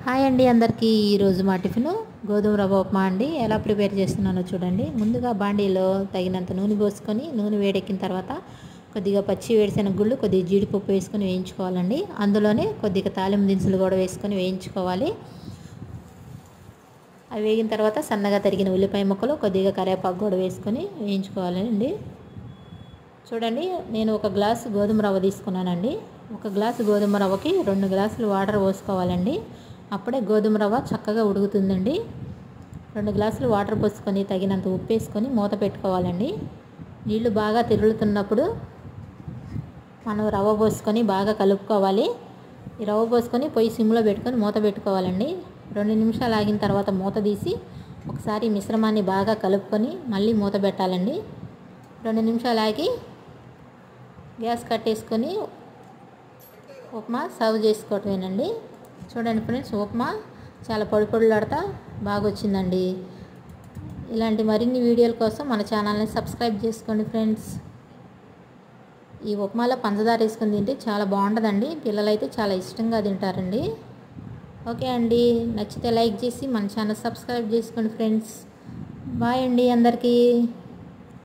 Hi అండి అందరికీ ఈరోజు మా టిఫిన్ గోధుమ రవ్వ ఉప్మా అండి. ఎలా ప్రిపేర్ చేస్తున్నానో చూడండి. ముందుగా బాండీలో తగినంత నూనె పోసుకొని నూనె వేడెక్కిన తర్వాత కొద్దిగా పచ్చి వేరుశెనగ గుళ్ళు కొద్దిగా జీడిపప్పు వేసుకొని వేయించుకోవాలండి. అందులోనే కొద్దిగా తాలింపు దినుసులు కూడా వేసుకొని వేయించుకోవాలి. అవి వేగిన తర్వాత సన్నగా తరిగిన ఉల్లిపాయ ముక్కలు కొద్దిగా కరివేపాకు కూడా వేసుకొని వేయించుకోవాలండి. చూడండి, నేను ఒక గ్లాసు గోధుమ రవ్వ తీసుకున్నానండి. ఒక గ్లాసు గోధుమ రవ్వకి 2 గ్లాసులు వాటర్ పోసుకోవాలండి. అప్పుడే గోధుమ రవ్వ చక్కగా ఉడుకుతుందండి. 2 గ్లాసులు వాటర్ పోసుకొని తగినంత ఉప్పు వేసుకొని మూత పెట్టుకోవాలండి. నీళ్లు బాగా తిరుగుతున్నప్పుడు మనం రవ్వ పోసుకొని బాగా కలుపుకోవాలి. ఈ రవ్వ పోసుకొని పొయ్యి సిమ్లో పెట్టుకొని మూత పెట్టుకోవాలండి. 2 నిమిషాలు ఆగిన తర్వాత మూత తీసి ఒకసారి మిశ్రమాన్ని బాగా కలుపుకొని మళ్ళీ మూత పెట్టాలండి. 2 నిమిషాలు ఆగి గ్యాస్ కట్టేసుకొని ఉప్మా సర్వ్ చేసుకోవటమేనండి. చూడండి ఫ్రెండ్స్, ఉప్మా చాలా పొడిలాడుతా బాగా వచ్చిందండి. ఇలాంటి మరిన్ని వీడియోల కోసం మన ఛానల్ని సబ్స్క్రైబ్ చేసుకోండి ఫ్రెండ్స్. ఈ ఉప్మాలో పంచదార వేసుకొని తింటే చాలా బాగుంటుందండి. పిల్లలైతే చాలా ఇష్టంగా తింటారండి. ఓకే అండి, నచ్చితే లైక్ చేసి మన ఛానల్ సబ్స్క్రైబ్ చేసుకోండి ఫ్రెండ్స్. బాయ్ అండి అందరికీ.